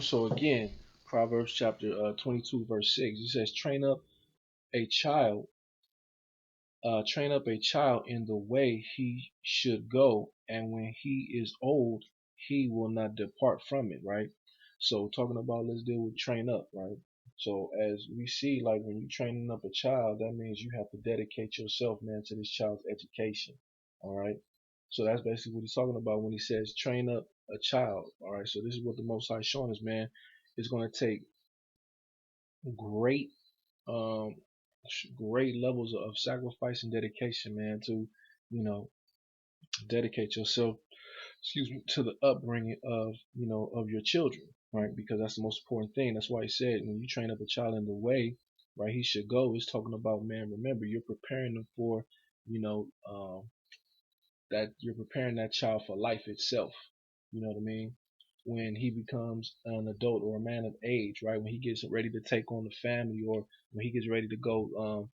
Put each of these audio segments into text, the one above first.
So again, Proverbs chapter 22 verse 6, it says, a child, train up a child in the way he should go, and when he is old, he will not depart from it, right? So talking about, let's deal with train up, right? So as we see, like when you're training up a child, that means you have to dedicate yourself, man, to this child's education. All right. So that's basically what he's talking about when he says train up a child. All right. So this is what the Most High is showing us, man. It's going to take great um great levels of sacrifice and dedication, man, to, you know, dedicate yourself, excuse me, to the upbringing of, of your children, right? Because that's the most important thing. That's why he said when you train up a child in the way, right, he should go. It's talking about, man, remember, you're preparing them for, you know, that you're preparing that child for life itself. You know what I mean? When he becomes an adult or a man of age, right? When he gets ready to take on the family, or when he gets ready to go,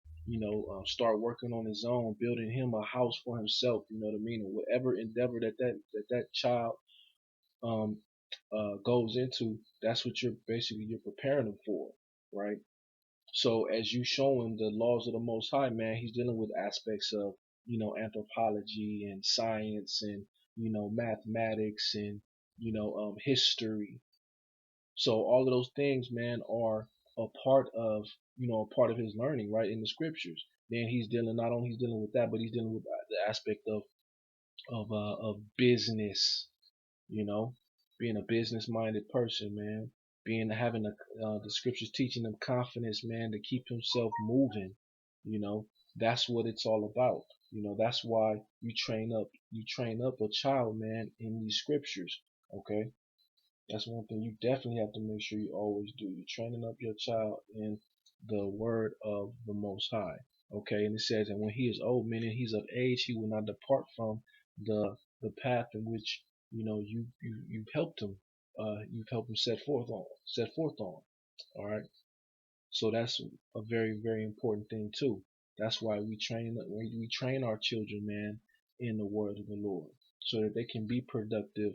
start working on his own, building him a house for himself. You know what I mean? And whatever endeavor that child um, goes into, that's what you're preparing him for, right? So as you show him the laws of the Most High, man, he's dealing with aspects of, anthropology and science and, mathematics and, history. So all of those things, man, are a part of, a part of his learning, right, in the scriptures. Then he's dealing, not only he's dealing with that, but he's dealing with the aspect of business, you know, being a business minded person, man, being having the scriptures teaching them confidence, man, to keep himself moving, you know, that's what it's all about. That's why you train up a child, man, in these scriptures. Okay, that's one thing you definitely have to make sure you always do. You're training up your child in the word of the Most High. Okay, and it says, and when he is old, meaning he's of age, he will not depart from the path in which you've helped him. You've helped him set forth on. All right. So that's a very, very important thing too. That's why we train our children, man, in the word of the Lord, so that they can be productive,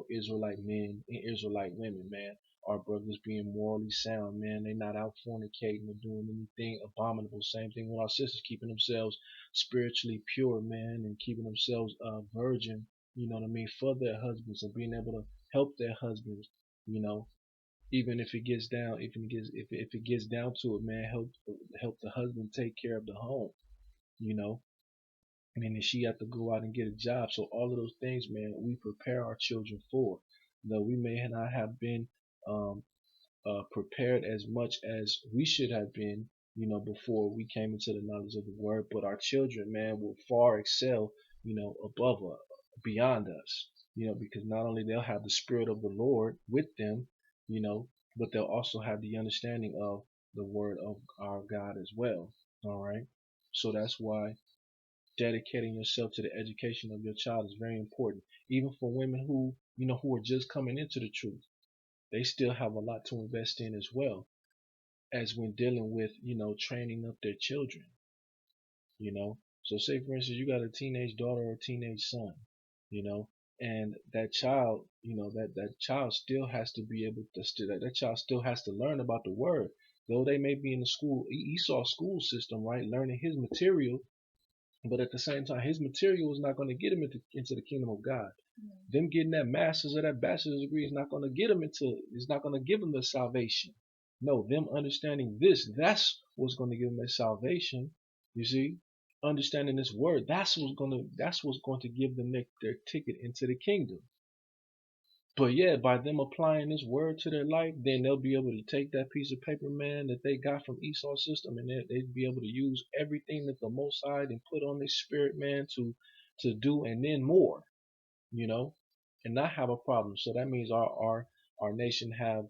Israelite men and Israelite women, man. Our brothers being morally sound, man. They not out fornicating or doing anything abominable. Same thing with our sisters, keeping themselves spiritually pure, man, and keeping themselves virgin, you know what I mean, for their husbands, and being able to help their husbands, you know, even if it gets down, if it gets down to it, man, help the husband take care of the home, you know. I mean, and she have to go out and get a job. So all of those things, man, we prepare our children for. Though we may not have been um, prepared as much as we should have been, before we came into the knowledge of the word. But our children, man, will far excel, above us, beyond us, because not only they'll have the spirit of the Lord with them, you know, but they'll also have the understanding of the word of our God as well. All right. So that's why dedicating yourself to the education of your child is very important. Even for women who are just coming into the truth, they still have a lot to invest in as well, as when dealing with, training up their children, you know. So say for instance you got a teenage daughter or a teenage son, you know, and that child, that child still has to be able to that child still has to learn about the word. Though they may be in the school Esau school system, right, learning his material, but at the same time his material is not going to get him into the kingdom of God. Them getting that master's or that bachelor's degree is not going to get them is not going to give them the salvation. No, them understanding this, that's what's going to give them that salvation. You see, understanding this word, that's what's going to give them their ticket into the kingdom. But yeah, by them applying this word to their life, then they'll be able to take that piece of paper, man, that they got from Esau's system, and they'd be able to use everything that the Most High and put on their spirit, man, to do, and then more, you know, and not have a problem. So that means our nation have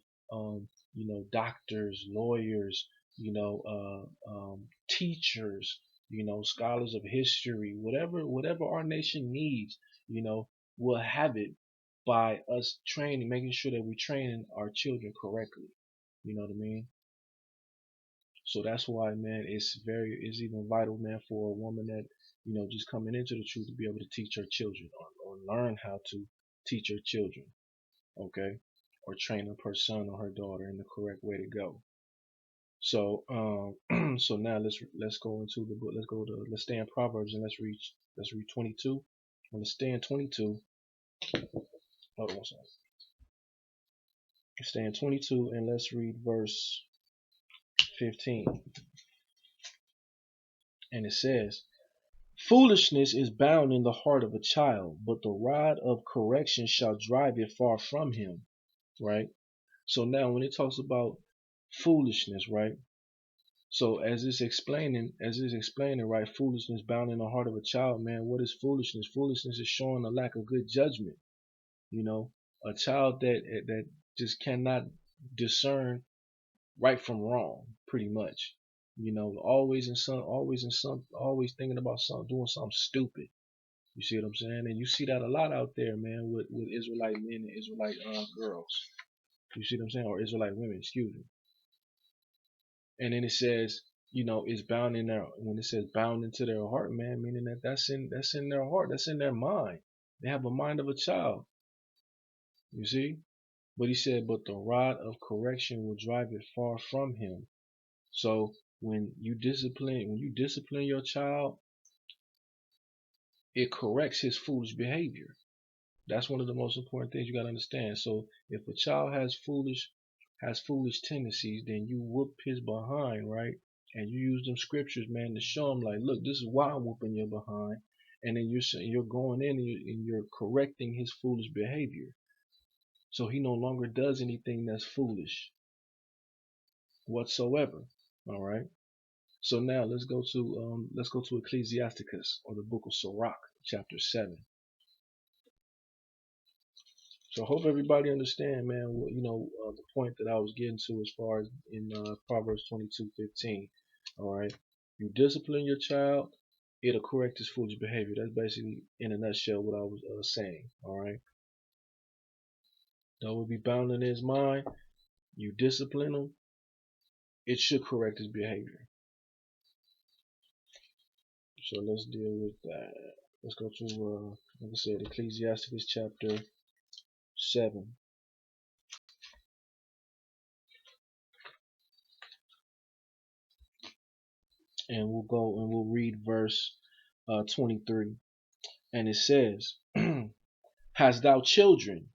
doctors, lawyers, teachers, scholars of history, whatever our nation needs, we'll have it by us training, making sure that we train our children correctly. You know what I mean? So that's why, man, it's even vital, man, for a woman that, just coming into the truth to be able to teach her children, or learn how to teach her children. Okay. or train up her son or her daughter in the correct way to go. So so now let's go into the book. Let's stay in Proverbs and let's read 22. Let's stay in 22. Hold on one second. Let's stay in 22 and let's read verse 15. And it says, "Foolishness is bound in the heart of a child, but the rod of correction shall drive it far from him." Right? So now when it talks about foolishness, right? So as it's explaining, right, foolishness bound in the heart of a child, man, what is foolishness? Foolishness is showing a lack of good judgment. You know, a child that just cannot discern right from wrong, pretty much. You know, always thinking about something, doing something stupid. You see what I'm saying? And you see that a lot out there, man, with Israelite men and Israelite girls. You see what I'm saying? Or Israelite women, excuse me. And then it says, it's bound in their, when it says bound into their heart, man, meaning that's in their heart, that's in their mind. They have a mind of a child. You see? But he said, but the rod of correction will drive it far from him. So when you discipline your child, it corrects his foolish behavior. That's one of the most important things you got to understand. So if a child has foolish tendencies, then you whoop his behind, right? And you use them scriptures, man, to show him, like, look, this is why I'm whooping your behind. And then you're going in and you're correcting his foolish behavior. So he no longer does anything that's foolish whatsoever. All right. So now let's go to Ecclesiasticus, or the book of Sirach, chapter 7. So I hope everybody understand, man, the point that I was getting to as far as in Proverbs 22:15. All right. You discipline your child, it'll correct his foolish behavior. That's basically, in a nutshell, what I was saying. All right. That will be bound in his mind. You discipline him, it should correct his behavior. So let's deal with that. Let's go to, like I said, Ecclesiasticus chapter 7. And we'll read verse 23. And it says, "Hast thou children?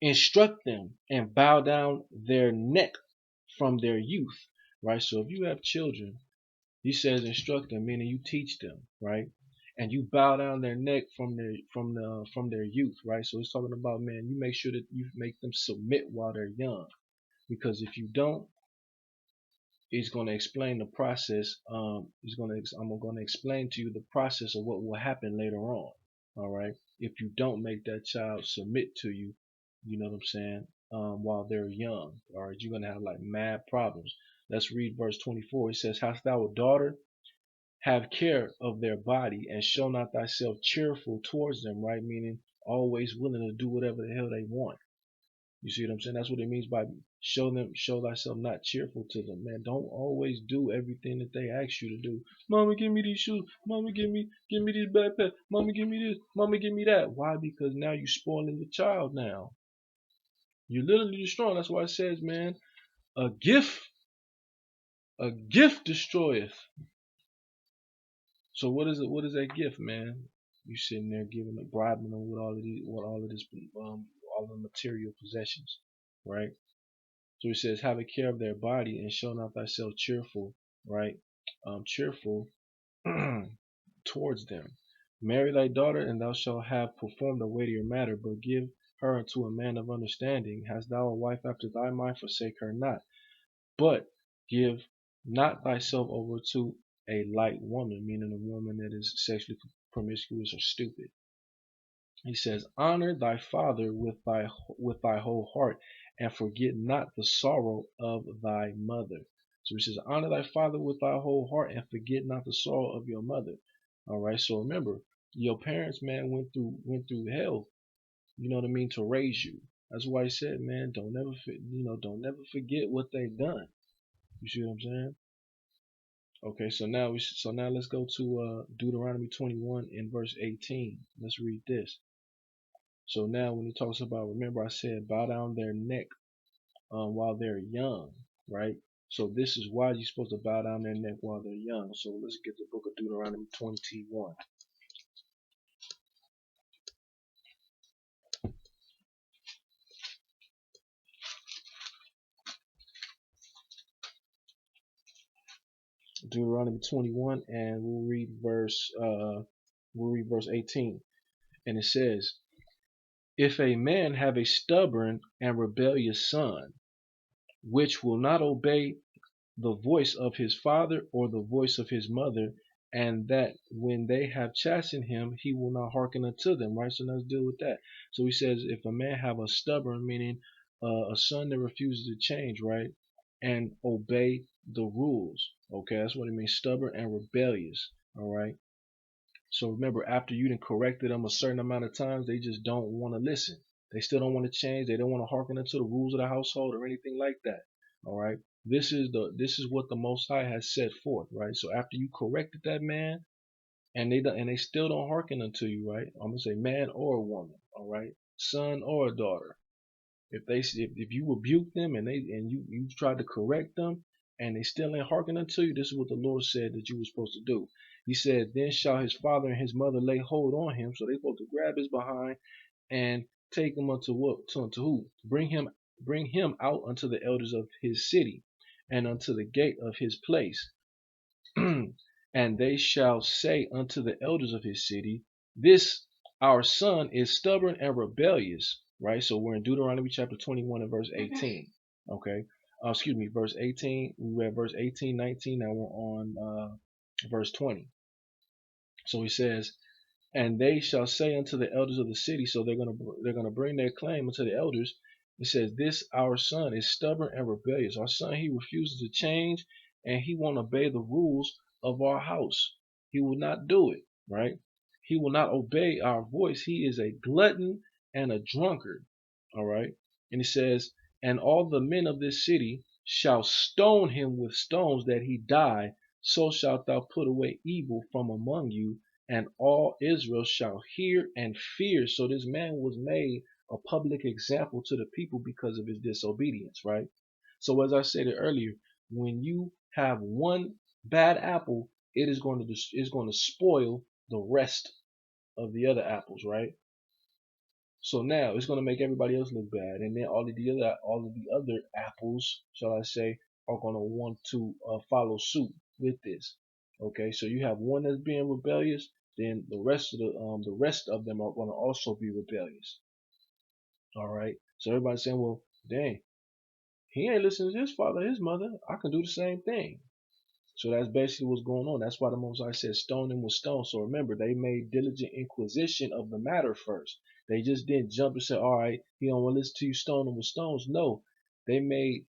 Instruct them, and bow down their neck from their youth." Right? So if you have children, he says instruct them, meaning you teach them, right? And you bow down their neck from their youth, right? So it's talking about, man, you make sure that you make them submit while they're young. Because if you don't, he's going to explain the process. I'm going to explain to you the process of what will happen later on. All right. If you don't make that child submit to you, you know what I'm saying? While they're young, all right, you're going to have like mad problems. Let's read verse 24. It says, "Hast thou a daughter? Have care of their body, and show not thyself cheerful towards them," right? Meaning always willing to do whatever the hell they want. You see what I'm saying? That's what it means by show thyself not cheerful to them, man. Don't always do everything that they ask you to do. Mama, give me these shoes. Mama, give me this backpack. Mama, give me this. Mama, give me that. Why? Because now you're spoiling the child now. You're literally destroying. That's why it says, man, a gift, a gift destroyeth. So what is it? What is that gift, man? You sitting there bribing them with all the material possessions, right? So he says, "Have a care of their body, and show not thyself cheerful," right? Cheerful towards them. "Marry thy daughter, and thou shalt have performed a weightier matter, but give her unto a man of understanding. Hast thou a wife after thy mind? Forsake her not. But give not thyself over to a light woman," meaning a woman that is sexually promiscuous or stupid. He says, "Honor thy father with thy whole heart, and forget not the sorrow of thy mother." So he says, honor thy father with thy whole heart, and forget not the sorrow of your mother. All right. So remember, your parents, man, went through hell. You know what I mean, to raise you. That's why he said, man, don't never forget what they've done. You see what I'm saying? Okay. So now let's go to Deuteronomy 21 in verse 18. Let's read this. So now when he talks about, remember I said bow down their neck while they're young, right? So this is why you're supposed to bow down their neck while they're young. So let's get the book of Deuteronomy 21. Deuteronomy 21, and we'll read verse 18, and it says, "If a man have a stubborn and rebellious son, which will not obey the voice of his father or the voice of his mother, and that when they have chastened him, he will not hearken unto them," right? So let's deal with that. So he says, if a man have a stubborn, meaning a son that refuses to change, right, and obey the rules, okay, that's what it means, stubborn and rebellious, all right. So remember, after you done corrected them a certain amount of times, they just don't want to listen. They still don't want to change. They don't want to hearken into the rules of the household or anything like that. All right. This is what the Most High has set forth, right? So after you corrected that man, and they still don't hearken unto you, right? I'm gonna say man or a woman, all right, son or a daughter. If you rebuke them and you tried to correct them and they still ain't hearkening unto you, this is what the Lord said that you were supposed to do. He said, "Then shall his father and his mother lay hold on him," so they supposed to grab his behind and take him unto what? Unto who? Bring him out unto the elders of his city and unto the gate of his place. And they shall say unto the elders of his city, "This our son is stubborn and rebellious," right? So we're in Deuteronomy chapter 21 and verse 18. Okay. Excuse me, verse 18. We read verse 18, 19. Now we're on verse 20. So he says, "And they shall say unto the elders of the city," so they're gonna bring their claim unto the elders. It says, "This our son is stubborn and rebellious. Our son, he refuses to change, and he won't obey the rules of our house. He will not do it, right? He will not obey our voice. He is a glutton and a drunkard." All right. And it says, "And all the men of this city shall stone him with stones that he die. So shalt thou put away evil from among you, and all Israel shall hear and fear." So this man was made a public example to the people because of his disobedience, right? So as I stated earlier, when you have one bad apple, it's going to spoil the rest of the other apples, right? So now it's going to make everybody else look bad, and then all of the other apples, shall I say, are going to want to follow suit with this. Okay, so you have one that's being rebellious, then the rest of them are going to also be rebellious. All right, so everybody's saying, "Well, dang, he ain't listening to his father, his mother. I can do the same thing." So that's basically what's going on. That's why the Most High said, "Stone him with stones." So remember, they made diligent inquisition of the matter first. They just didn't jump and say, "All right, he don't want to listen to you, stone him with stones." No, they made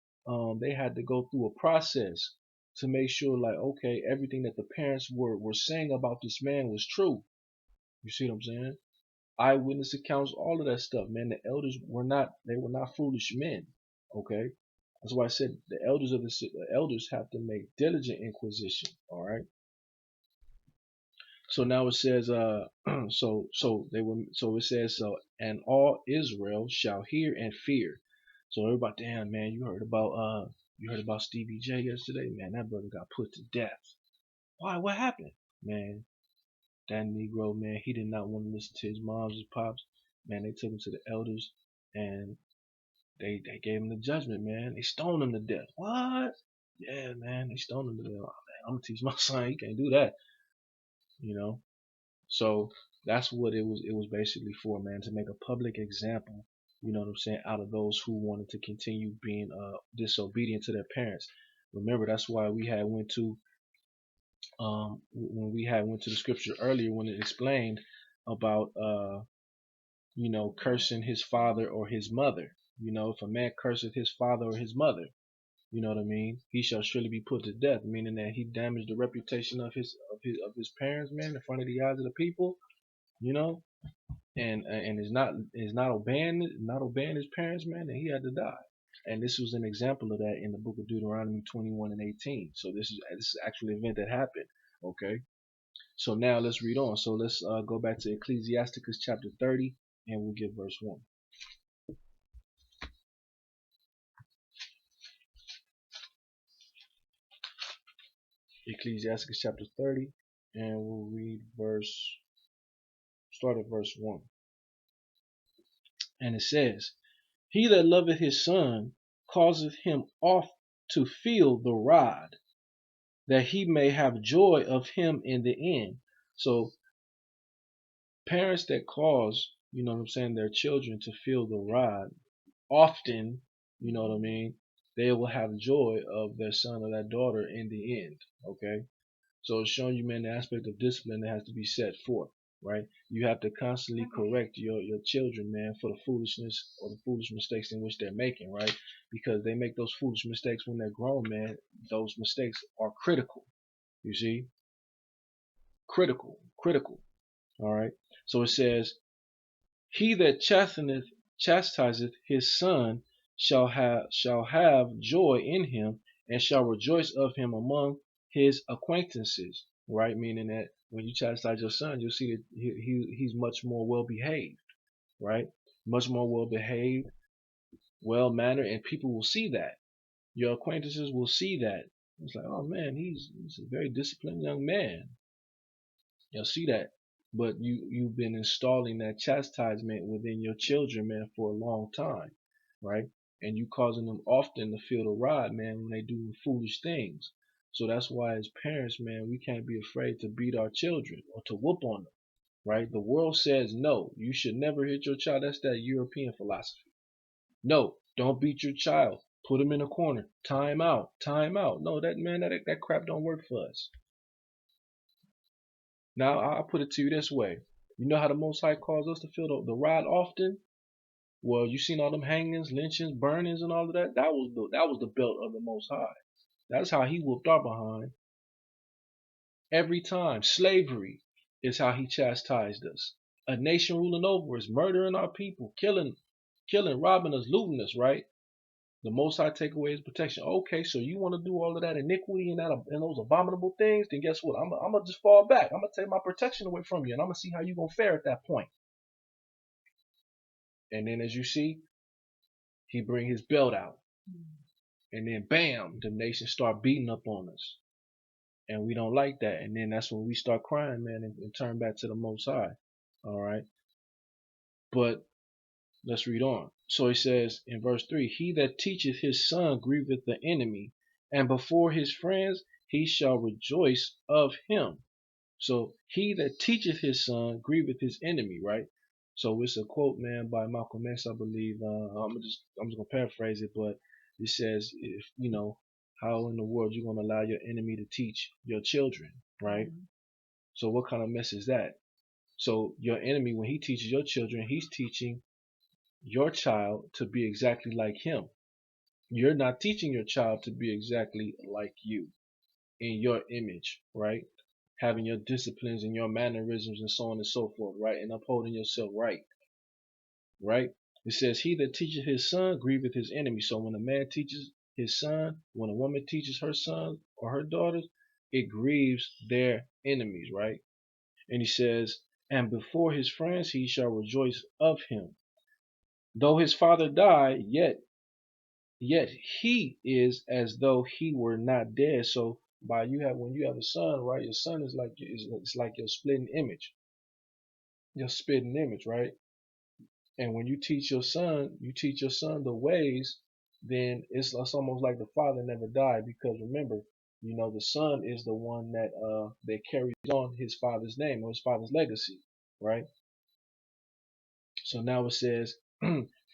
they had to go through a process to make sure, like, okay, everything that the parents were saying about this man was true. You see what I'm saying? Eyewitness accounts, all of that stuff, man. The elders were not foolish men. Okay, that's why I said the elders have to make diligent inquisition. All right. So now it says, so it says, so, "And all Israel shall hear and fear." So everybody, damn man, you heard about Stevie J yesterday, man. That brother got put to death. Why? What happened, man? That Negro, man, he did not want to listen to his moms, his pops. Man, they took him to the elders, and they gave him the judgment, man. They stoned him to death. What? Yeah, man, they stoned him to death. Oh, man, I'm gonna teach my son he can't do that, you know. So that's what it was basically for, man, to make a public example, you know what I'm saying, out of those who wanted to continue being disobedient to their parents. Remember, that's why we had went to when we had went to the scripture earlier when it explained about cursing his father or his mother. If a man curseth his father or his mother, you know what I mean, he shall surely be put to death, meaning that he damaged the reputation of his parents, man, in front of the eyes of the people, you know, and is not obeying his parents, man, and he had to die. And this was an example of that in the book of Deuteronomy 21 and 18. So this is actually an event that happened. Okay. So now let's read on. So let's go back to Ecclesiasticus chapter 30, and we'll get verse 1. Ecclesiastes chapter 30, and we'll read start at verse 1. And it says, He that loveth his son causeth him oft to feel the rod, that he may have joy of him in the end. So parents that cause, their children to feel the rod, often, they will have joy of their son or their daughter in the end. Okay. So it's showing you, man, the aspect of discipline that has to be set forth, right? You have to constantly correct your children, man, for the foolishness or the foolish mistakes in which they're making, right? Because they make those foolish mistakes when they're grown, man. Those mistakes are critical. You see? Critical. All right. So it says, He that chastiseth his son shall have joy in him, and shall rejoice of him among his acquaintances. Right, meaning that when you chastise your son, you'll see that he's much more well behaved. Right, much more well behaved, well mannered, and people will see that. Your acquaintances will see that. It's like, oh man, he's a very disciplined young man. You'll see that. But you've been installing that chastisement within your children, man, for a long time, right? And you causing them often to feel the rod, man, when they do foolish things. So that's why as parents, man, we can't be afraid to beat our children or to whoop on them, right? The world says no, you should never hit your child. That's that European philosophy. No, don't beat your child. Put him in a corner. Time out. Time out. No, that crap don't work for us. Now I'll put it to you this way. You know how the Most High calls us to feel the rod often? Well, you seen all them hangings, lynchings, burnings, and all of that? That was the belt of the Most High. That's how he whooped our behind. Every time. Slavery is how he chastised us. A nation ruling over us, murdering our people, killing, robbing us, looting us, right? The Most High take away his protection. Okay, so you want to do all of that iniquity and those abominable things? Then guess what? I'm gonna just fall back. I'm gonna take my protection away from you, and I'm gonna see how you gonna fare at that point. And then, as you see, he bring his belt out, and then bam, the nations start beating up on us, and we don't like that. And then that's when we start crying, man, and turn back to the Most High. All right, but let's read on. So he says in verse 3, He that teacheth his son grieveth the enemy, and before his friends he shall rejoice of him. So he that teacheth his son grieveth his enemy, right? So it's a quote, man, by Malcolm X, I believe. I'm just gonna paraphrase it, but it says, if how in the world you gonna allow your enemy to teach your children, right? Mm-hmm. So what kind of mess is that? So your enemy, when he teaches your children, he's teaching your child to be exactly like him. You're not teaching your child to be exactly like you in your image, right? Having your disciplines and your mannerisms and so on and so forth, right? And upholding yourself right, right? It says, He that teacheth his son grieveth his enemy. So when a man teaches his son, when a woman teaches her son or her daughters, it grieves their enemies, right? And he says, and before his friends he shall rejoice of him. Though his father die, yet he is as though he were not dead. So when you have a son, right? Your son is like it's like your splitting image, right? And when you teach your son the ways, then it's almost like the father never died, because remember, the son is the one that carries on his father's name or his father's legacy, right? So now it says,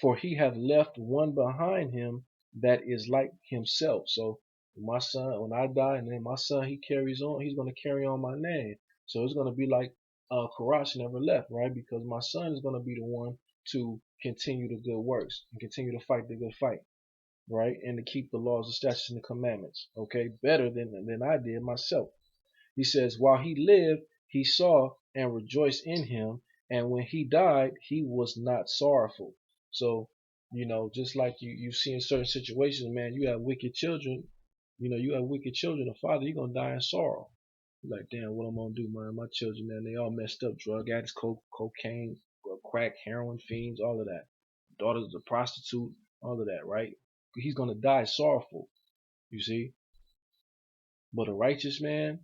for he hath left one behind him that is like himself. So my son, when I die, and then my son, he carries on, he's going to carry on my name. So it's going to be like Chaarash never left, right? Because my son is going to be the one to continue the good works and continue to fight the good fight, right? And to keep the laws, the statutes, and the commandments, okay? Better than I did myself. He says, while he lived, he saw and rejoiced in him. And when he died, he was not sorrowful. So, just like you see in certain situations, man, you have wicked children. The father, you're going to die in sorrow. You're like, damn, what I'm going to do, man? My children, man, they all messed up. Drug addicts, cocaine, crack, heroin fiends, all of that. Daughter's a prostitute, all of that, right? He's going to die sorrowful, you see? But a righteous man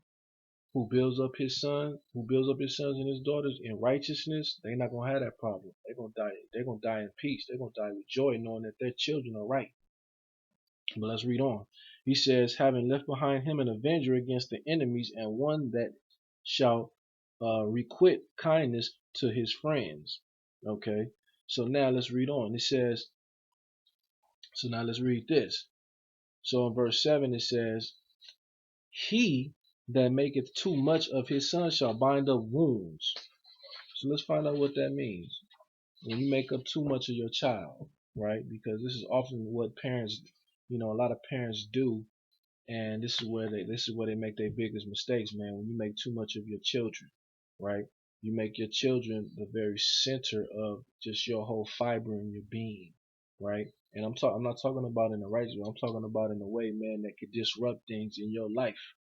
who builds up his son, who builds up his sons and his daughters in righteousness, they're not gonna have that problem. They're gonna die. They're gonna die in peace. They're gonna die with joy, knowing that their children are right. But let's read on. He says, having left behind him an avenger against the enemies, and one that shall requite kindness to his friends. Okay. So now let's read on. It says, so now let's read this. So in verse 7 it says, he that maketh too much of his son shall bind up wounds. So let's find out what that means. When you make up too much of your child, right? Because this is often what parents, a lot of parents do, and this is where they make their biggest mistakes, man. When you make too much of your children, right? You make your children the very center of just your whole fiber and your being, right? And I'm not talking about in the right way. I'm talking about in a way, man, that could disrupt things in your life.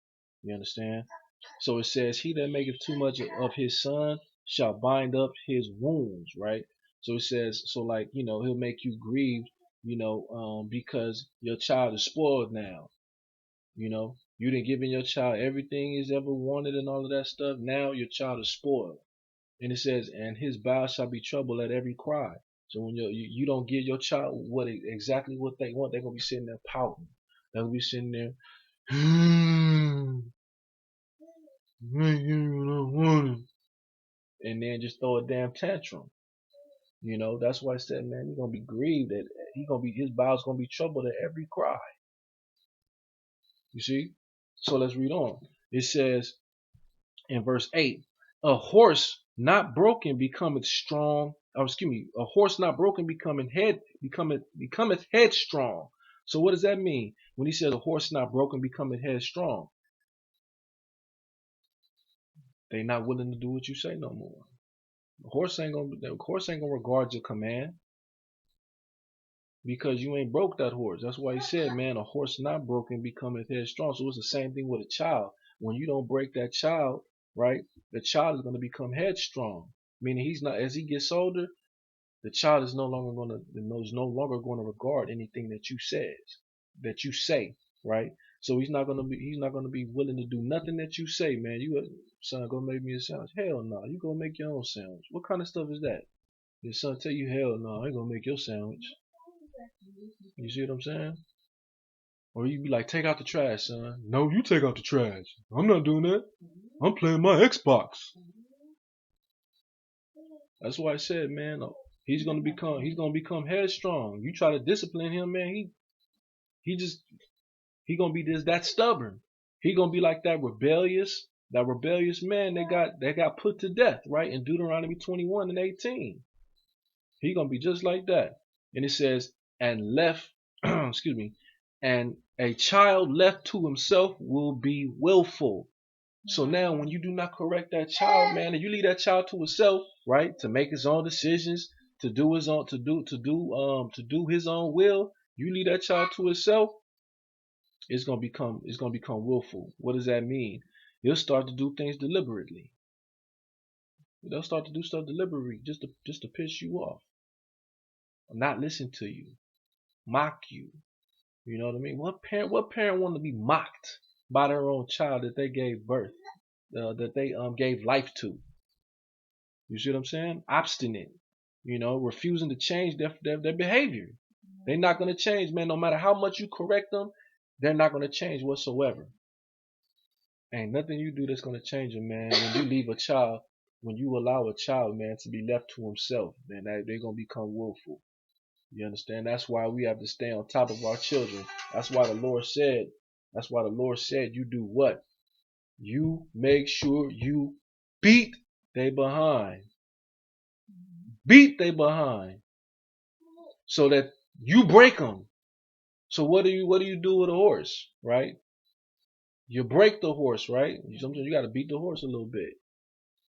You understand? So it says, he that maketh too much of his son shall bind up his wounds, right? So it says, so like, he'll make you grieve, because your child is spoiled now. You didn't give in your child everything he's ever wanted and all of that stuff. Now your child is spoiled. And it says, and his bowels shall be troubled at every cry. So when you don't give your child exactly what they want, they're gonna be sitting there pouting. They're gonna be sitting there, and then just throw a damn tantrum. That's why I said, man, he's gonna be grieved that his bowels gonna be troubled at every cry. You see? So let's read on. It says in verse 8, a horse not broken becometh strong. A horse not broken becometh headstrong. So what does that mean? When he says a horse not broken becometh headstrong, they not willing to do what you say no more. The horse ain't gonna regard your command because you ain't broke that horse. That's why he said, man, a horse not broken becometh headstrong. So it's the same thing with a child. When you don't break that child, right, the child is going to become headstrong. Meaning he's not, as he gets older, the child is no longer going to regard anything that you say, right? So he's not going to be willing to do nothing that you say, man. Son, go make me a sandwich. Hell no, you go make your own sandwich. What kind of stuff is that? Your son tell you, hell no, I ain't gonna make your sandwich. You see what I'm saying? Or you be like, take out the trash, son. No, you take out the trash. I'm not doing that. I'm playing my Xbox. That's why I said, man, he's gonna become headstrong. You try to discipline him, man, he gonna be that stubborn. He gonna be like that rebellious man that got put to death, right? In Deuteronomy 21 and 18. He gonna be just like that. And it says, and left, excuse me, and a child left to himself will be willful. So now when you do not correct that child, man, and you leave that child to himself, right, to make his own decisions, to do his own his own will, you leave that child to himself, it's gonna become willful. What does that mean? He'll start to do things deliberately. They'll start to do stuff deliberately just to piss you off, not listen to you, mock you. You know what I mean? What parent want to be mocked by their own child that they gave birth, that they gave life to? You see what I'm saying? Obstinate, refusing to change their behavior. They're not gonna change, man. No matter how much you correct them, they're not gonna change whatsoever. Ain't nothing you do that's gonna change them, man. When you allow a child, man, to be left to himself, man, they're gonna become willful. You understand? That's why we have to stay on top of our children. That's why the Lord said, you do what? You make sure you beat they behind. Beat they behind. So that you break them. So what do you do with a horse, right? You break the horse, right? Sometimes you gotta beat the horse a little bit.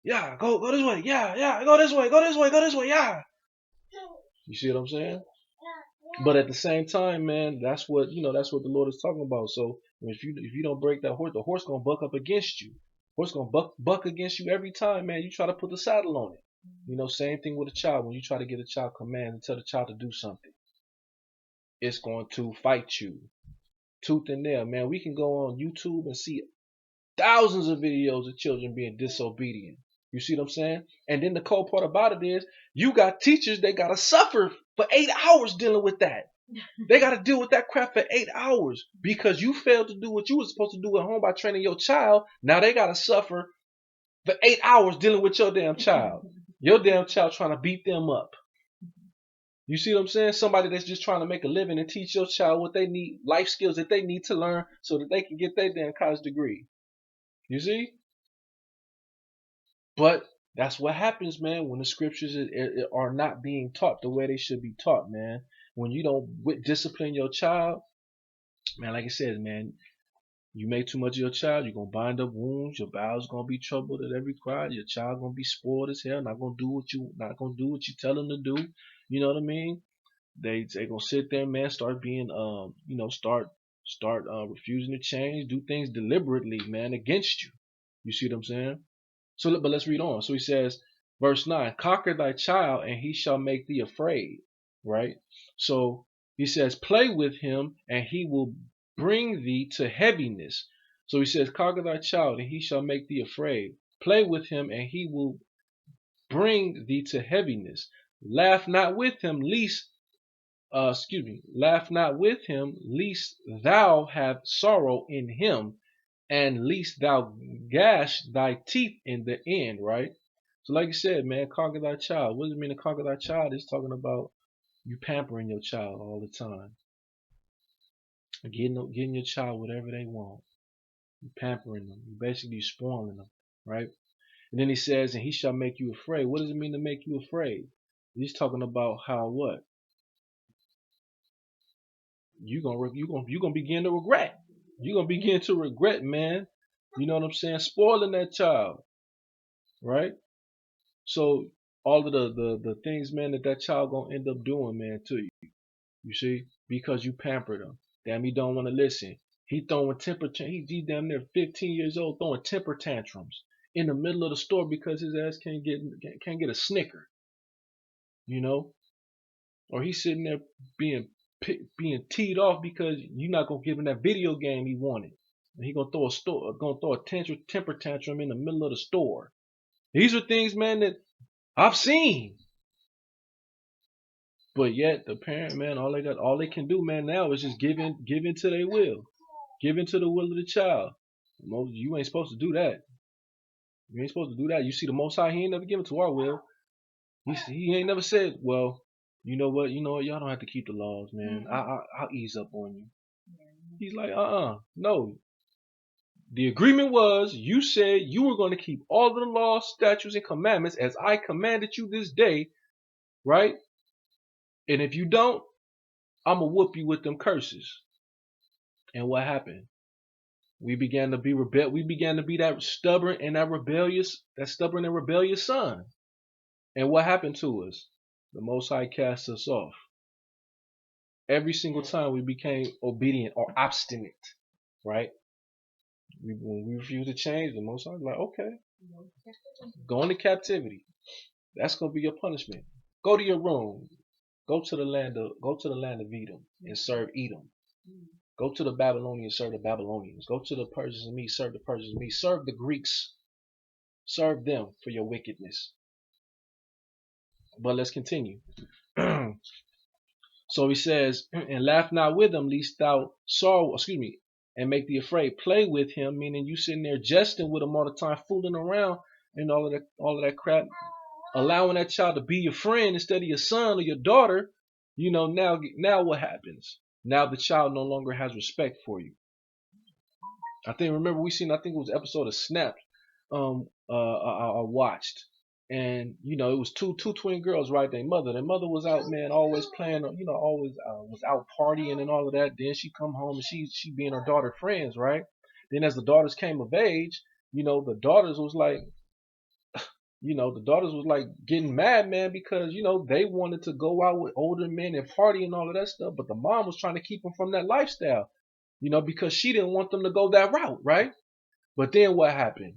Yeah, go this way. Yeah, go this way, yeah. You see what I'm saying? But at the same time, man, that's what the Lord is talking about. So if you don't break that horse, the horse gonna buck up against you. Horse gonna buck against you every time, man. You try to put the saddle on it. Same thing with a child. When you try to get a child command and tell the child to do something, it's going to fight you tooth and nail, man. We can go on YouTube and see thousands of videos of children being disobedient. You see what I'm saying? And then the cold part about it is you got teachers that got to suffer for 8 hours dealing with that. They got to deal with that crap for 8 hours because you failed to do what you were supposed to do at home by training your child. Now they got to suffer for 8 hours dealing with your damn child. Your damn child trying to beat them up. You see what I'm saying? Somebody that's just trying to make a living and teach your child what they need, life skills that they need to learn so that they can get their damn college degree. You see? But that's what happens, man, when the scriptures are not being taught the way they should be taught, man. When you don't discipline your child, man, like I said, man, you make too much of your child, you're gonna bind up wounds, your bowels gonna be troubled at every cry, your child gonna be spoiled as hell, not gonna do what you tell them to do. You know what I mean? They gonna sit there, man, start being start refusing to change, do things deliberately, man, against you. You see what I'm saying? So, but let's read on. So he says, verse 9, conquer thy child, and he shall make thee afraid. Right? So he says, play with him, and he will bring thee to heaviness. So he says, conquer thy child, and he shall make thee afraid. Play with him, and he will bring thee to heaviness. Laugh not with him, laugh not with him, lest thou have sorrow in him, and least thou gash thy teeth in the end, right? So like you said, man, conquer thy child. What does it mean to conquer thy child? It's talking about you pampering your child all the time. Getting your child whatever they want. You pampering them. You basically spoiling them, right? And then he says, and he shall make you afraid. What does it mean to make you afraid? He's talking about how what? You gonna begin to regret. You're gonna begin to regret, man. You know what I'm saying? Spoiling that child, right? So all of the things, man, that child gonna end up doing, man, to you. You see, because you pampered him. Damn, he don't want to listen. He throwing he damn near 15 years old throwing temper tantrums in the middle of the store because his ass can't get a Snicker. You know, or he's sitting there being being teed off because you're not gonna give him that video game he wanted. And he gonna throw a temper tantrum in the middle of the store. These are things, man, that I've seen. But yet the parent, man, all they can do, man, now is just give in to their will. Give in to the will of the child. You ain't supposed to do that. You ain't supposed to do that. You see the Most High, he ain't never given to our will. He ain't never said, well, you know what, y'all don't have to keep the laws, man. I'll ease up on you. He's like, no. The agreement was you said you were going to keep all of the laws, statutes, and commandments as I commanded you this day, right? And if you don't, I'm going to whoop you with them curses. And what happened? We began to be We began to be that stubborn and rebellious son. And what happened to us? The Most High cast us off. Every single time we became obedient or obstinate, right? When we refused to change, the Most High was like, okay, go into captivity. That's gonna be your punishment. Go to your room. Go to the land of Edom and serve Edom. Go to the Babylonians, serve the Babylonians. Go to the Persians and me, serve the Persians and me. Serve the Greeks. Serve them for your wickedness. But let's continue. So he says, and laugh not with them, lest thou sorrow, and make thee afraid. Play with him, meaning you sitting there jesting with him all the time, fooling around and all of that crap, allowing that child to be your friend instead of your son or your daughter. Now what happens? Now the child no longer has respect for you. I think it was an episode of Snapped. I watched, and it was two twin girls, right? Their mother was out, man, always playing, always was out partying and all of that. Then she come home and she being her daughter friends, right? Then as the daughters came of age, the daughters was like, getting mad, man, because they wanted to go out with older men and party and all of that stuff, but the mom was trying to keep them from that lifestyle, because she didn't want them to go that route, right? But then what happened?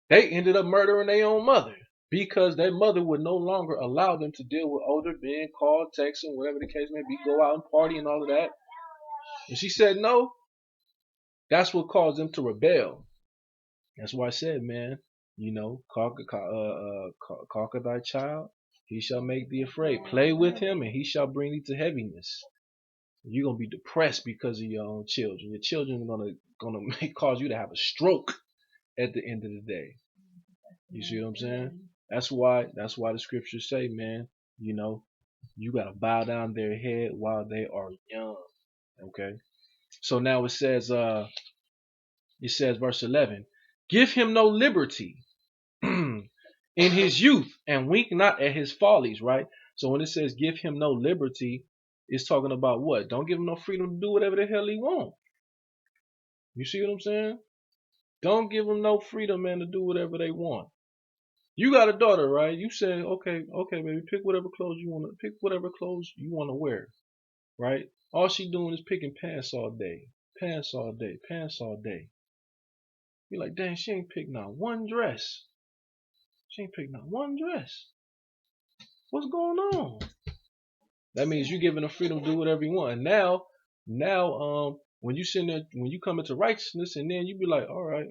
They ended up murdering their own mother because their mother would no longer allow them to deal with older men, call, text, and whatever the case may be, go out and party and all of that. And she said no. That's what caused them to rebel. That's why I said, man, conquer thy child, he shall make thee afraid. Play with him, and he shall bring thee to heaviness. You're gonna be depressed because of your own children. Your children are gonna cause you to have a stroke at the end of the day. You see what I'm saying? That's why the scriptures say, man, you know, you gotta bow down their head while they are young. Okay. So now it says verse 11, give him no liberty in his youth, and wink not at his follies, right? So when it says give him no liberty, it's talking about what? Don't give him no freedom to do whatever the hell he want. You see what I'm saying? Don't give him no freedom, man, to do whatever they want. You got a daughter, right? You say, okay, baby, pick whatever clothes you want to wear, right? All she doing is picking pants all day, pants all day, pants all day. You're like, dang, she ain't picked not one dress. She ain't picked not one dress. What's going on? That means you giving her freedom to do whatever you want. And now, when you sitting there, when you come into righteousness, and then you be like, all right,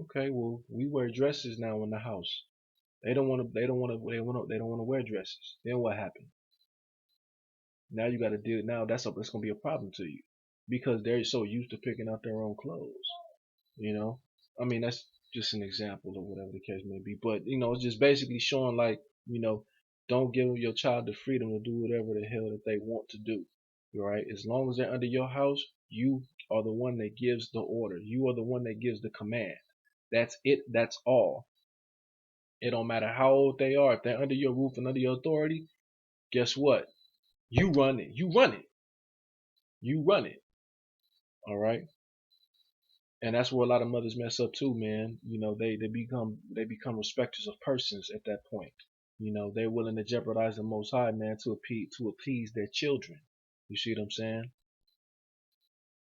okay, well, we wear dresses now in the house. They don't want to wear dresses. Then what happened? Now you got to deal. Now that's going to be a problem to you because they're so used to picking out their own clothes. I mean, that's just an example or whatever the case may be. But it's just basically showing like, don't give your child the freedom to do whatever the hell that they want to do. Right? As long as they're under your house, you are the one that gives the order. You are the one that gives the command. That's it. That's all. It don't matter how old they are. If they're under your roof and under your authority, guess what? You run it. You run it. You run it. All right. And that's where a lot of mothers mess up too, man. They become respecters of persons at that point. They're willing to jeopardize the Most High, man, to appease their children. You see what I'm saying?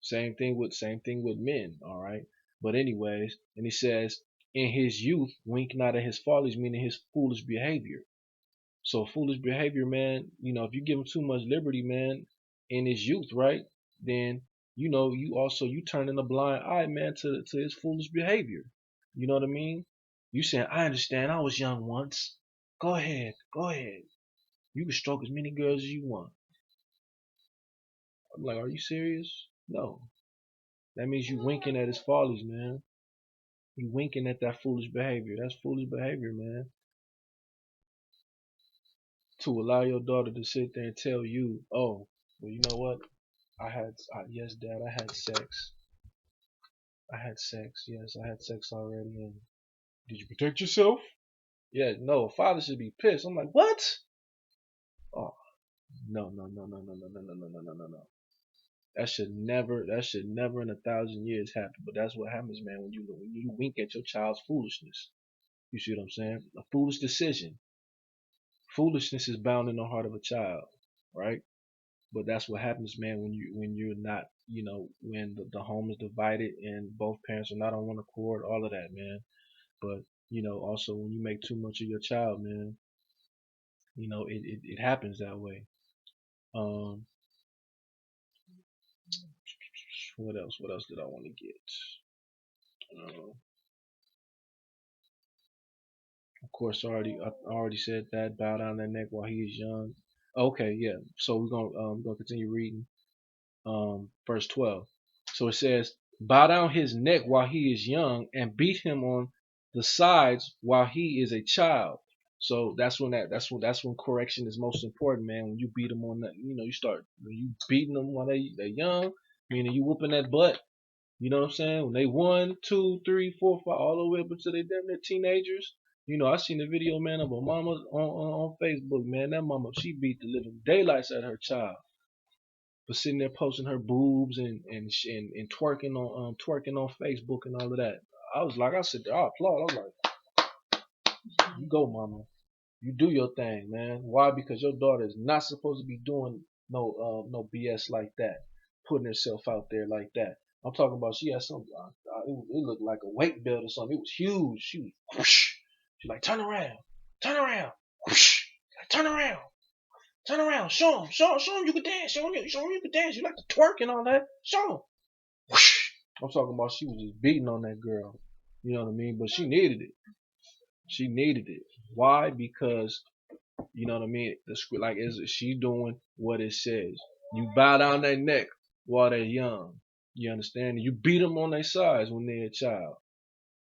Same thing with men. All right. But anyways, and he says, in his youth, wink not at his follies, meaning his foolish behavior. So foolish behavior, man, if you give him too much liberty, man, in his youth, right? Then, you turning a blind eye, man, to his foolish behavior. You know what I mean? You saying, I understand, I was young once. Go ahead, go ahead. You can stroke as many girls as you want. I'm like, are you serious? No. That means you winking at his follies, man. You winking at that foolish behavior. That's foolish behavior, man. To allow your daughter to sit there and tell you, oh, well, you know what? Yes, Dad, I had sex. I had sex. Yes, I had sex already. And did you protect yourself? Yeah, no, father should be pissed. I'm like, what? Oh, no, no, no, no, no, no, no, no, no, no, no, no, no. That should never in 1,000 years happen. But that's what happens, man, when you wink at your child's foolishness. You see what I'm saying? A foolish decision. Foolishness is bound in the heart of a child, right? But that's what happens, man, when you're not, when the home is divided and both parents are not on one accord, all of that, man. But also when you make too much of your child, man, it happens that way. Um, what else? What else did I want to get? Uh, of course, I already said that. Bow down their neck while he is young. Okay, yeah. So we're gonna continue reading. Verse 12. So it says, bow down his neck while he is young and beat him on the sides while he is a child. So that's when correction is most important, man. When you beat them on that, when you beating them while they're young, meaning you whooping that butt. You know what I'm saying? When they 1, 2, 3, 4, 5, all the way up until they damn near teenagers. I seen a video, man, of a mama on Facebook, man. That mama, she beat the living daylights out of her child for sitting there posting her boobs and twerking on Facebook and all of that. I said, I applaud. I was like, you go, mama. You do your thing, man. Why? Because your daughter is not supposed to be doing no BS like that, putting herself out there like that. I'm talking about she had some. It looked like a weight belt or something. It was huge. She was whoosh. She like turn around, whoosh. Like, turn around. Turn around, show him you can dance, show him you can dance. You like to twerk and all that. Show him. I'm talking about she was just beating on that girl. You know what I mean? But she needed it. She needed it. Why? Because you know what I mean. The script, like, is she doing what it says? You bow down their neck while they're young. You understand? You beat them on their sides when they're a child.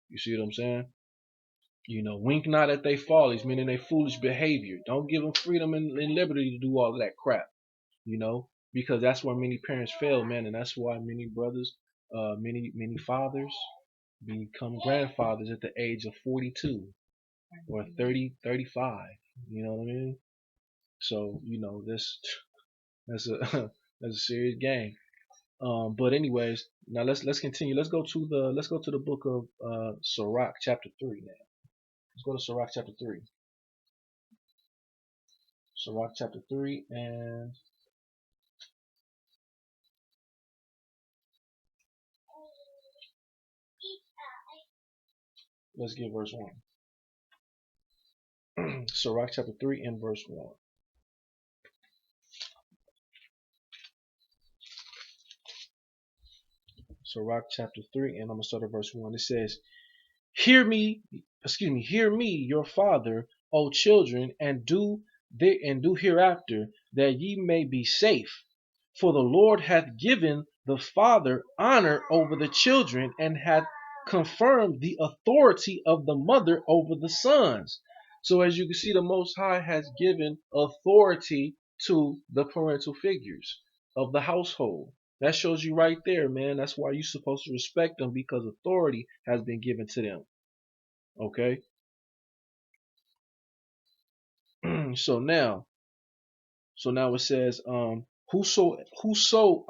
You see what I'm saying? You know, wink not at their follies, meaning their foolish behavior. Don't give them freedom and liberty to do all of that crap. You know, because that's where many parents fail, man, and that's why many brothers, many fathers become grandfathers at the age of 42 or 30, 35. You know what I mean? So you know this that's a that's a serious game. But anyways, now let's continue. Let's go to the book of Sirach chapter 3 now. Let's go to Sirach chapter 3. Sirach chapter 3, and let's get verse 1. Sirach chapter 3 and verse 1. Sirach chapter 3, and I'm gonna start at verse 1. It says, hear me, your father, O children, and do hereafter, that ye may be safe. For the Lord hath given the father honor over the children, and hath confirmed the authority of the mother over the sons. So as you can see, the Most High has given authority to the parental figures of the household. That shows you right there, man. That's why you're supposed to respect them, because authority has been given to them. Okay? so now So now it says, whoso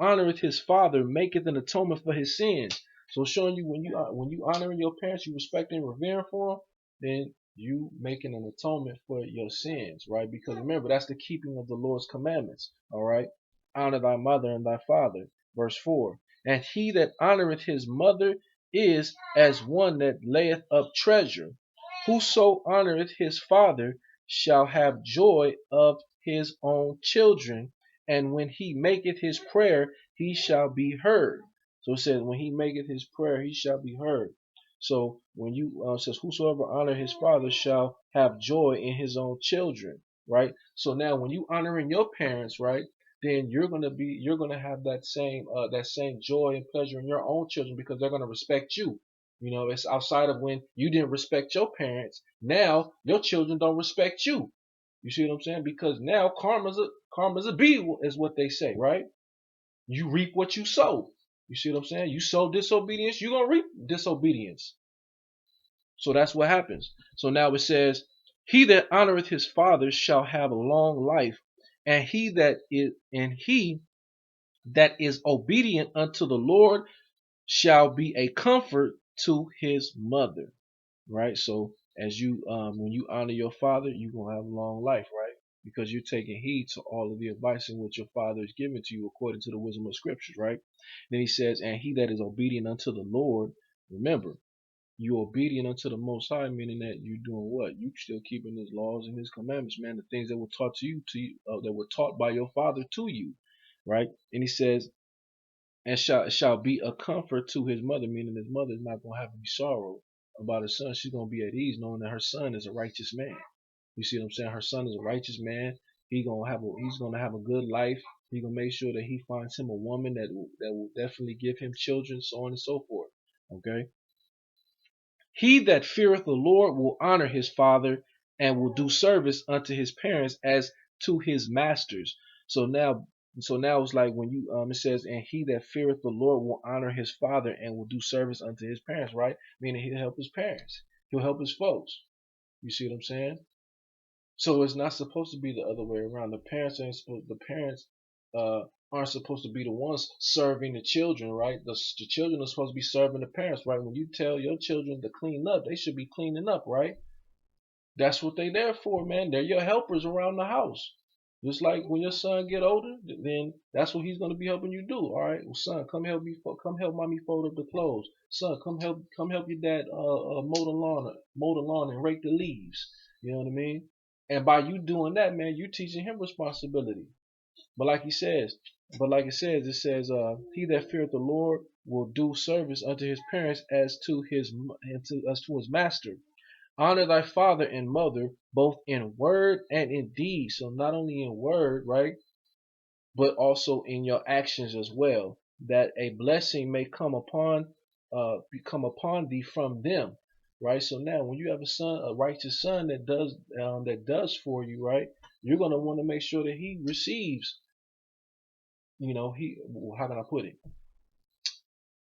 honoreth his father maketh an atonement for his sins. So showing you when you honoring your parents, you respecting and revering for them, then you making an atonement for your sins, right? Because remember, that's the keeping of the Lord's commandments. All right, honor thy mother and thy father. Verse 4. And he that honoreth his mother is as one that layeth up treasure. Whoso honoreth his father shall have joy of his own children, and when he maketh his prayer, he shall be heard. So it says, when he maketh his prayer, he shall be heard. So when you says, whosoever honor his father shall have joy in his own children, right? So now when you honoring your parents, right, then you're gonna have that same joy and pleasure in your own children, because they're gonna respect you. You know, it's outside of when you didn't respect your parents. Now your children don't respect you. You see what I'm saying? Because now karma's a bee, is what they say, right? You reap what you sow. You see what I'm saying? You sow disobedience, you're gonna reap disobedience. So that's what happens. So now it says, he that honoreth his father shall have a long life, and he that is obedient unto the Lord shall be a comfort to his mother. Right? So as you when you honor your father, you're gonna have a long life, right? Because you're taking heed to all of the advice in which your father is giving to you according to the wisdom of scriptures, right? Then he says, and he that is obedient unto the Lord, remember, you obedient unto the Most High, meaning that you doing what? You still keeping His laws and His commandments, man. The things that were taught that were taught by your father to you, right? And he says, and shall be a comfort to his mother, meaning his mother is not going to have any sorrow about her son. She's going to be at ease knowing that her son is a righteous man. You see what I'm saying? Her son is a righteous man. He's going to have a good life. He's going to make sure that he finds him a woman that will definitely give him children, so on and so forth. Okay? He that feareth the Lord will honor his father, and will do service unto his parents as to his masters. So now, it's like when you it says, and he that feareth the Lord will honor his father and will do service unto his parents, right? Meaning he'll help his parents. He'll help his folks. You see what I'm saying? So it's not supposed to be the other way around. The parents aren't supposed to be the ones serving the children, right? The children are supposed to be serving the parents, right? When you tell your children to clean up, they should be cleaning up, right? That's what they there for, man. They're your helpers around the house. Just like when your son get older, then that's what he's gonna be helping you do. All right, well, son, come help mommy fold up the clothes. Son, come help your dad mow the lawn and rake the leaves. You know what I mean? And by you doing that, man, you teaching him responsibility. But like he says, it says, he that feareth the Lord will do service unto his parents as to his master. Honor thy father and mother, both in word and in deed. So not only in word, right, but also in your actions as well, that a blessing may come upon thee from them, right? So now, when you have a righteous son that does for you, right, you're gonna want to make sure that he receives. He how can I put it?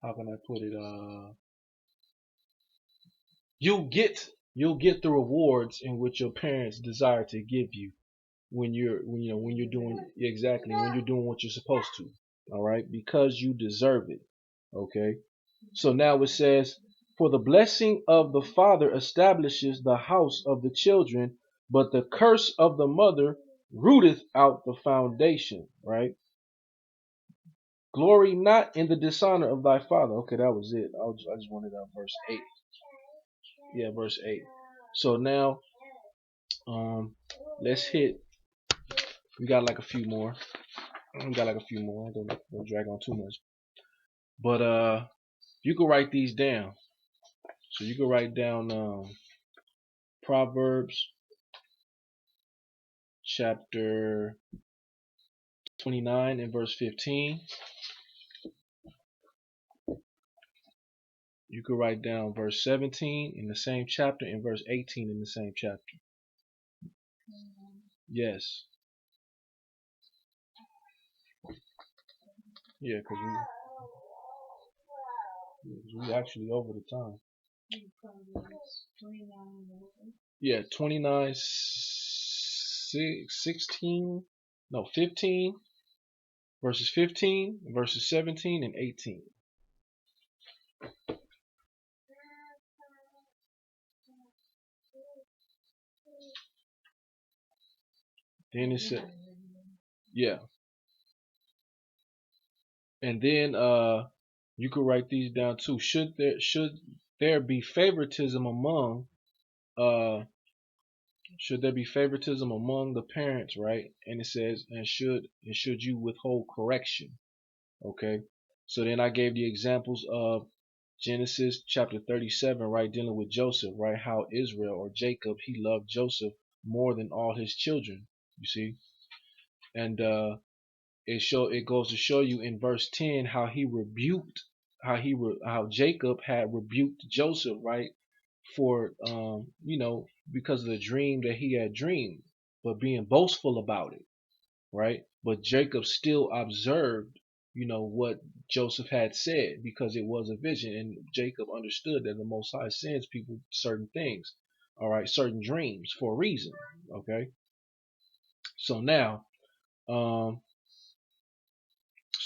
How can I put it? You'll get the rewards in which your parents desire to give you when you're doing exactly when you're doing what you're supposed to. All right, because you deserve it. Okay. So now it says, for the blessing of the father establishes the house of the children, but the curse of the mother rooteth out the foundation. Right. Glory not in the dishonor of thy father. Okay, that was it. I just wanted verse 8. Yeah, verse 8. So now, let's hit. We got like a few more. Don't drag on too much. But you can write these down. So you can write down Proverbs chapter 29 and verse 15. You could write down verse 17 in the same chapter and verse 18 in the same chapter. Yes. Yeah, because we actually over the time. Yeah, 29, 16, no, 15, verses 15, verses 17 and 18. Then it said, yeah. And then you could write these down too. Should there be favoritism among uh the parents, right? And it says, and should you withhold correction? Okay. So then I gave the examples of Genesis chapter 37, right, dealing with Joseph, right? How Israel or Jacob, he loved Joseph more than all his children, you see? And it goes to show you in verse 10 how he rebuked how Jacob had rebuked Joseph, right, for because of the dream that he had dreamed, but being boastful about it, right? But Jacob still observed what Joseph had said, because it was a vision, and Jacob understood that the Most High sends people certain things, all right, certain dreams for a reason. Okay. So now, so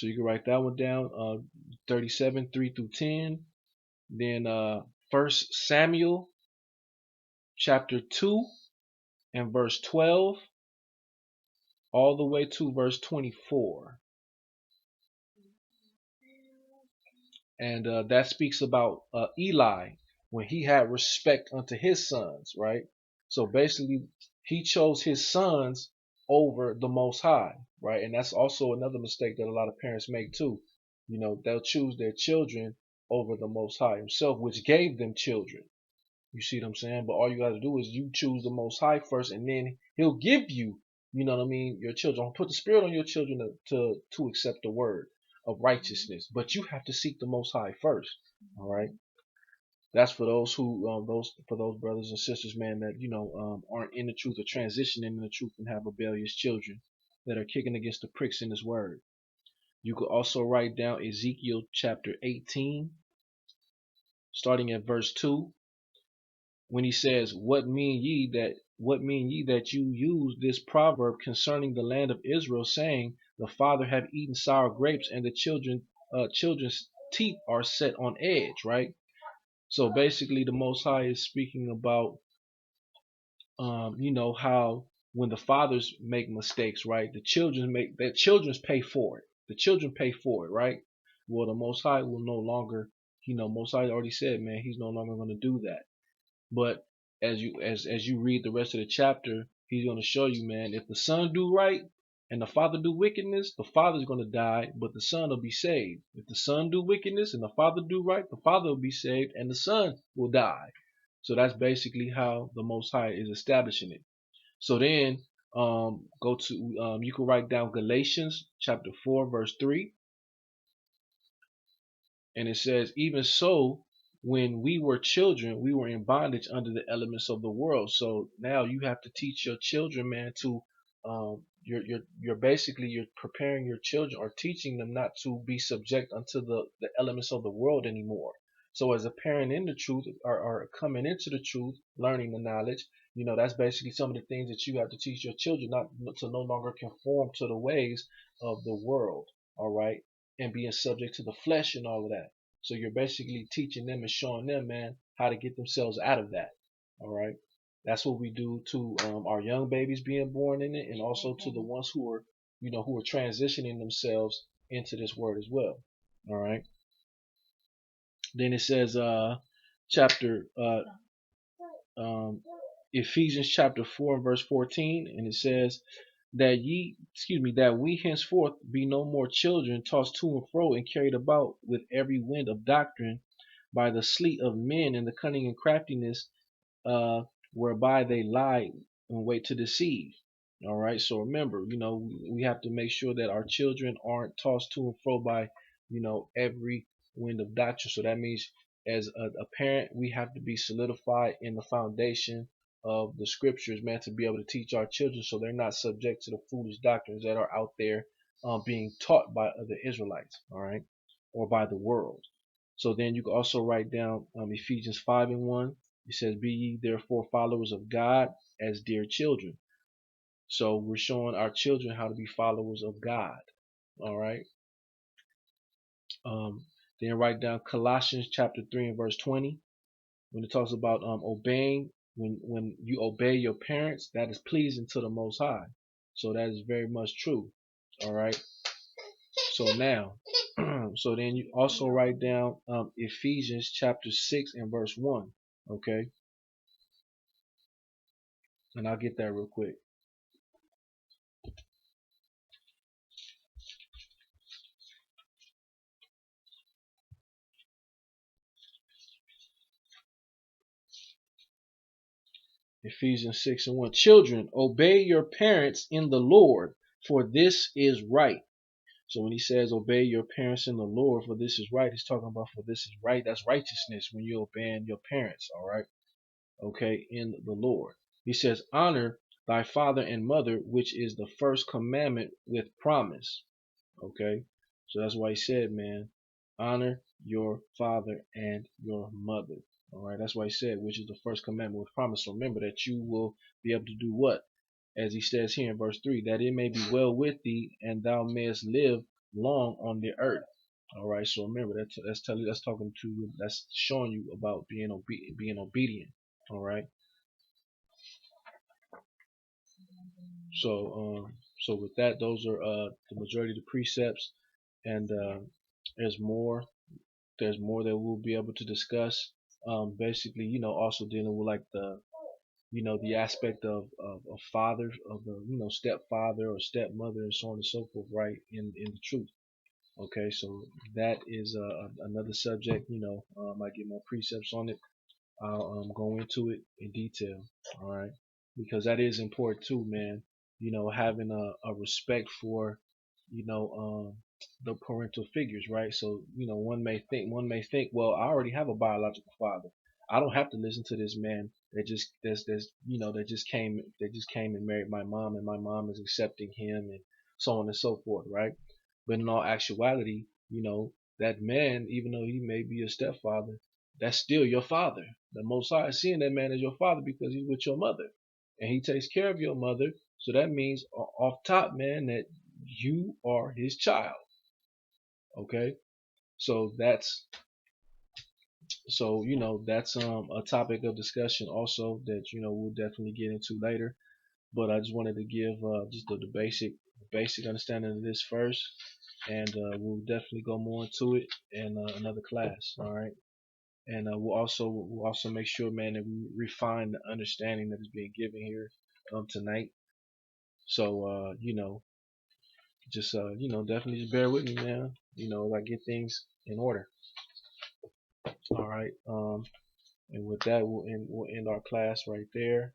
you can write that one down, 37, 3 through 10. Then 1 Samuel chapter 2 and verse 12 all the way to verse 24. And that speaks about Eli, when he had respect unto his sons, right? So basically, he chose his sons over the Most High, right? And that's also another mistake that a lot of parents make too. They'll choose their children over the Most High himself, which gave them children. You see what I'm saying? But all you got to do is you choose the Most High first, and then He'll give you, what I mean, your children. Put the Spirit on your children to accept the word of righteousness. But you have to seek the Most High first. All right. That's for those brothers and sisters, man, that aren't in the truth or transitioning in the truth and have rebellious children that are kicking against the pricks in His word. You could also write down Ezekiel chapter 18, starting at verse 2. When he says, what mean ye that you use this proverb concerning the land of Israel, saying, the father have eaten sour grapes, and the children's teeth are set on edge, right? So basically, the Most High is speaking about how when the fathers make mistakes, right, children's pay for it. The children pay for it, right? Well, the Most High will no longer, Most High already said, man, He's no longer going to do that. But as you read the rest of the chapter, He's going to show you, man, if the son do right, and the father do wickedness, the father's going to die, but the son will be saved. If the son do wickedness and the father do right, the father will be saved and the son will die. So that's basically how the Most High is establishing it. So then go to you can write down Galatians chapter 4 verse 3, and it says, even so, when we were children, we were in bondage under the elements of the world. So now you have to teach your children, man, to you're basically you're preparing your children or teaching them not to be subject unto the elements of the world anymore. So as a parent in the truth, or coming into the truth, learning the knowledge, that's basically some of the things that you have to teach your children, not to no longer conform to the ways of the world. All right, and being subject to the flesh and all of that. So you're basically teaching them and showing them, man, how to get themselves out of that. All right. That's what we do to our young babies being born in it, and also to the ones who are transitioning themselves into this word as well. All right. Then it says, chapter Ephesians chapter 4 verse 14, and it says that we henceforth be no more children tossed to and fro and carried about with every wind of doctrine by the sleet of men and the cunning and craftiness uh, whereby they lie and wait to deceive. All right. So remember, we have to make sure that our children aren't tossed to and fro by, every wind of doctrine. So that means as a parent, we have to be solidified in the foundation of the scriptures, man, to be able to teach our children so they're not subject to the foolish doctrines that are out there being taught by other Israelites, all right, or by the world. So then you can also write down Ephesians 5:1. It says, be ye therefore followers of God as dear children. So we're showing our children how to be followers of God. All right. Um, then write down Colossians chapter 3 and verse 20. When it talks about obeying, when you obey your parents, that is pleasing to the Most High. So that is very much true. All right. So now, so then you also write down Ephesians chapter 6 and verse 1. Okay. And I'll get that real quick. Ephesians 6 and 1. Children, obey your parents in the Lord, for this is right. So when he says obey your parents in the Lord, for this is right, he's talking about for this is right. That's righteousness when you're obeying your parents, all right? Okay, in the Lord. He says, honor thy father and mother, which is the first commandment with promise. Okay, so that's why he said, man, honor your father and your mother. All right, that's why he said, which is the first commandment with promise. So remember that you will be able to do what? As he says here in verse 3, that it may be well with thee and thou mayest live long on the earth. All right, so remember that's talking to you, that's showing you about being obedient. All right, so with that, those are the majority of the precepts, and there's more there's more that we'll be able to discuss. Basically, also dealing with like the aspect of father, of the, stepfather or stepmother and so on and so forth, right? In the truth. Okay, so that is another subject. I get more precepts on it. I'll go into it in detail. All right, because that is important too, man. Having a respect for, you know, the parental figures, right? So, one may think, well, I already have a biological father. I don't have to listen to this man that just came and married my mom, and my mom is accepting him, and so on and so forth, right? But in all actuality, that man, even though he may be a stepfather, that's still your father. The Most High is seeing that man as your father because he's with your mother, and he takes care of your mother. So that means off top, man, that you are his child. Okay, so that's a topic of discussion also that we'll definitely get into later. But I just wanted to give just the basic understanding of this first, and we'll definitely go more into it in another class. All right. And we'll also make sure, man, that we refine the understanding that is being given here tonight. So just definitely just bear with me, man. I get things in order. All right. And with that, we'll end our class right there.